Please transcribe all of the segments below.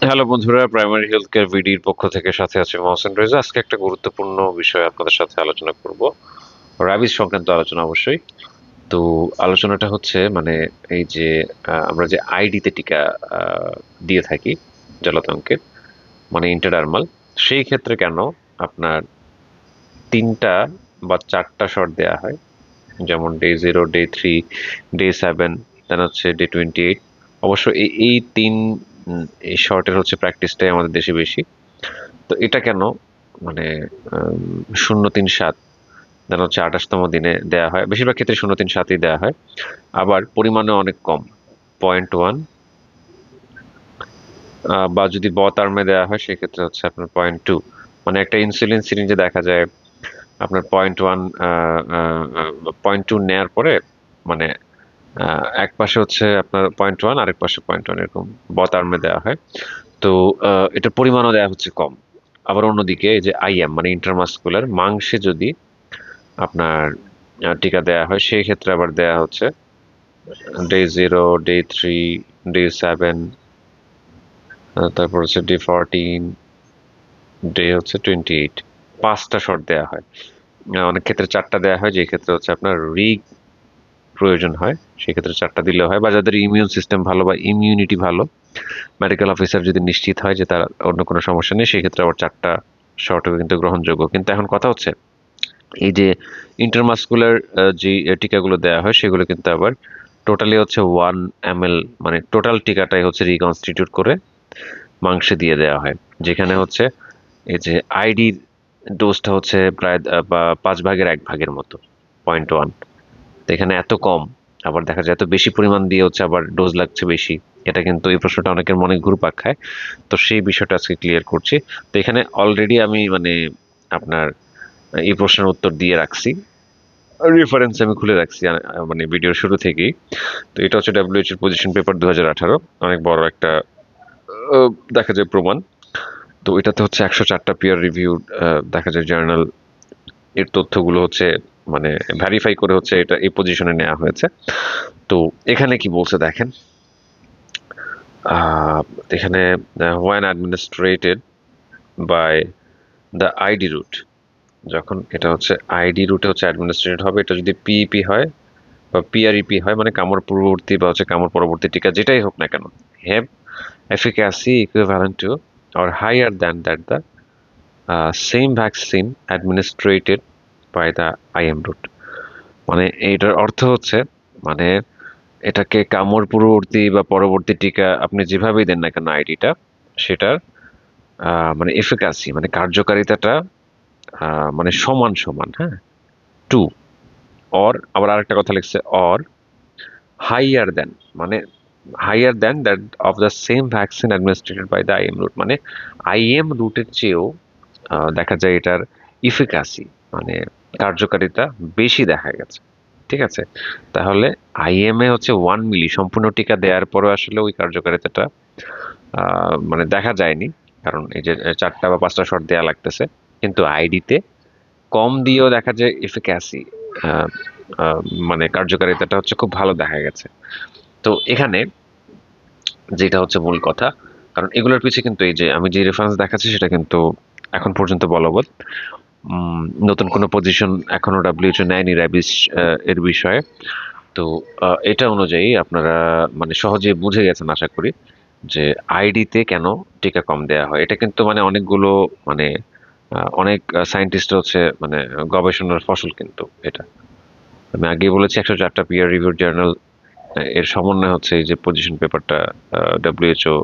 Hello বন্ধুরা, primary health care ভিডির পক্ষ থেকে সাথে আছে মহসেন রেজা। আজকে একটা গুরুত্বপূর্ণ বিষয় আপনাদের সাথে আলোচনা করব, রাবিজ সংক্রান্ত আলোচনা অবশ্যই। তো আলোচনাটা হচ্ছে মানে এই যে আমরা যে আইডিতে টিকা দিয়ে থাকি জলাতঙ্কের, মানে ইন্টারডার্মাল, সেই ক্ষেত্রে কেন আপনার 3টা বা 4টা শট দেয়া হয়, যেমন ডে 0, ডে 3, ডে 7, দেন হচ্ছে ডে 28। অবশ্য এই এই শর্টের হচ্ছে প্র্যাকটিসটাই আমাদের দেশে বেশি। তো এটা কেন মানে 0, 3, 7 দেন হচ্ছে 28তম দিনে দেয়া হয়, বেশিরভাগ ক্ষেত্রে 0, 3, 7ই দেয়া হয়। আবার পরিমাণে অনেক কম, 0.1, বা যদি টার্মে দেওয়া হয় সেক্ষেত্রে হচ্ছে আপনার 0.2। মানে একটা ইনসুলিন সিরিঞ্জে দেখা যায় আপনার 0.1, 0.2 নেয়ার পরে মানে এক পাশে হচ্ছে আপনার 0.1, আরেক পাশে 0.1, এরকম টার্মে দেওয়া হয়। তো এটার পরিমাণও দেওয়া হচ্ছে কম। আবার অন্যদিকে এই যে আইএম মানে ইন্টারমাসকুলার মাংসে যদি আপনার টিকা দেয়া হয়, সেই ক্ষেত্রে আবার দেয়া হচ্ছে ডে 0, ডে 3, ডে 7, তারপর হচ্ছে ডে 14, ডে 28, 5টা শট দেয়া হয়। অনেক ক্ষেত্রে 4টা দেয়া হয়, যে ক্ষেত্রে হচ্ছে আপনার প্রয়োজন হয় সেক্ষেত্রে 4টা দিলেও হয়, বা যাদের ইমিউন সিস্টেম ভালো বা ইমিউনিটি ভালো, মেডিকেল অফিসার যদি নিশ্চিত হয় যে তার অন্য কোনো সমস্যা নেই, সেক্ষেত্রে আবার 4টা শর্টও কিন্তু গ্রহণযোগ্য। কিন্তু এখন কথা হচ্ছে এই যে ইন্টারমাসকুলার যে টিকাগুলো দেওয়া হয় সেগুলো কিন্তু আবার টোটালি হচ্ছে 1 ml, মানে টোটাল টিকাটাই হচ্ছে রিকনস্টিটিউট করে মাংসে দিয়ে দেওয়া হয়, যেখানে হচ্ছে এই যে আইডির ডোজটা হচ্ছে প্রায় বা 5/1 মতো, 0.1। তো এখানে এত কম, আবার দেখা যায় এত বেশি পরিমাণ দিয়ে হচ্ছে আবার ডোজ লাগছে বেশি। এটা কিন্তু এই প্রশ্নটা অনেকের মনে ঘুরপাক খায়। তো সেই বিষয়টা আজকে ক্লিয়ার করছি। তো এখানে অলরেডি আমি মানে আপনার এই প্রশ্নের উত্তর দিয়ে রাখছি, রেফারেন্স আমি খুলে রাখছি মানে ভিডিওর শুরু থেকেই। তো এটা হচ্ছে ডাব্লিউএইচ এর পজিশন পেপার 2018, অনেক বড় একটা দেখা যায় প্রমাণ। তো এটাতে হচ্ছে 104টা পিয়ার রিভিউ দেখা যায় জার্নাল এর তথ্যগুলো হচ্ছে মানে ভেরিফাই করে হচ্ছে এটা এই পজিশনে নেওয়া হয়েছে। তো এখানে কি বলছে দেখেন, আহ, এখানে when administrated by the ID route, যখন এটা হচ্ছে আইডি রুটে হচ্ছে অ্যাডমিনিস্ট্রেটেড হবে, এটা যদি পিইপি হয় বা পিআরইপি হয়, মানে কামড় পূর্ববর্তী বা হচ্ছে কামড় পরবর্তী টিকা যেটাই হোক না কেন, have efficacy equivalent to or higher than that the same vaccine administered by the IM route। মানে এটার অর্থ হচ্ছে মানে এটাকে কামড় পূর্ববর্তী বা পরবর্তী টিকা আপনি যেভাবেই দেন না কেন আইডিটা, সেটার মানে এফিকাসি মানে কার্যকারিতাটা মানে সমান সমান, হ্যাঁ, টু, অর আবার আরেকটা কথা লিখছে অর হাইয়ার দেন, মানে higher than that of the same vaccine administered by the IM route. মানে আইএম রুটের চেয়েও দেখা যায় এটার ইফিকাসি মানে কার্যকারিতা বেশি দেখা গেছে। ঠিক আছে, তাহলে আইএম এ হচ্ছে 1 মিলি সম্পূর্ণ টিকা দেওয়ার পরে আসলে ওই কার্যকারিতাটা মানে দেখা যায়নি, কারণ এই যে 4টা বা 5টা শট দেওয়া লাগতেছে। কিন্তু আইডিতে কম দিয়েও দেখা যায় এফিকাসি মানে কার্যকারিতাটা হচ্ছে খুব ভালো দেখা গেছে। তো এখানে যেটা হচ্ছে মূল কথা, কারণ এগুলোর পিছিয়ে কিন্তু এই যে আমি যে রেফারেন্স দেখাচ্ছি সেটা কিন্তু এখন পর্যন্ত বলবৎ। নতুন কোনো পজিশন এখনো ডাব্লিউএইচও নেয়নি র্যাবিস এর বিষয়ে। তো এটা অনুযায়ী আপনারা মানে সহজে বুঝে গেছেন আশা করি যে আইডিতে কেন টিকা কম দেয়া হয়। এটা কিন্তু মানে অনেকগুলো মানে অনেক সায়েন্টিস্ট হচ্ছে মানে গবেষণার ফসল কিন্তু এটা। আমি আগেই বলেছি 104টা পিয়ার রিভিউ জার্নাল এর সমন্বয় হচ্ছে এই যে পজিশন পেপারটা ডাব্লিউএইচও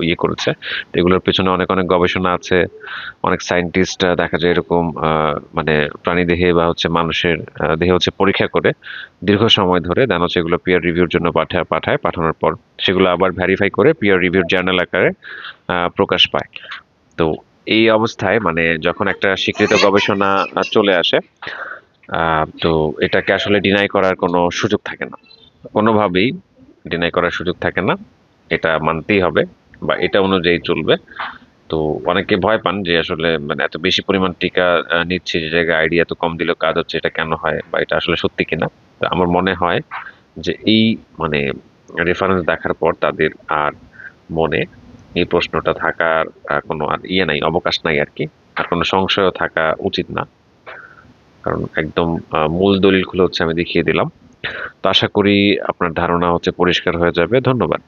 ইয়ে করেছে। তো এগুলোর পেছনে অনেক অনেক গবেষণা আছে, অনেক সায়েন্টিস্ট দেখা যায় এরকম মানে প্রাণী দেহে বা হচ্ছে মানুষের দেহে হচ্ছে পরীক্ষা করে দীর্ঘ সময় ধরে দেন হচ্ছে এগুলো পিয়ার রিভিউর জন্য পাঠানোর পর সেগুলো আবার ভেরিফাই করে পিয়ার রিভিউর জার্নাল আকারে প্রকাশ পায়। তো এই অবস্থায় মানে যখন একটা স্বীকৃত গবেষণা চলে আসে, তো এটাকে আসলে ডিনাই করার কোনো সুযোগ থাকে না, কোনোভাবেই ডিনাই করার সুযোগ থাকে না। এটা মানতেই হবে বা এটা অনুযায়ী চলবে। তো অনেকে ভয় পান যে আসলে মানে এত বেশি পরিমাণ টিকা নিচ্ছে যে জায়গায় আইডি এত কম দিলেও কাজ হচ্ছে, এটা কেন হয় বা এটা আসলে সত্যি কিনা। তো আমার মনে হয় যে এই মানে রেফারেন্স দেখার পর তাদের আর মনে এই প্রশ্নটা থাকার কোনো আর ইয়ে নাই, অবকাশ নাই আর কি। আর কোনো সংশয়ও থাকা উচিত না, কারণ একদম মূল দলিলগুলো হচ্ছে আমি দেখিয়ে দিলাম। তো আশা করি আপনার ধারণা হচ্ছে পরিষ্কার হয়ে যাবে। ধন্যবাদ।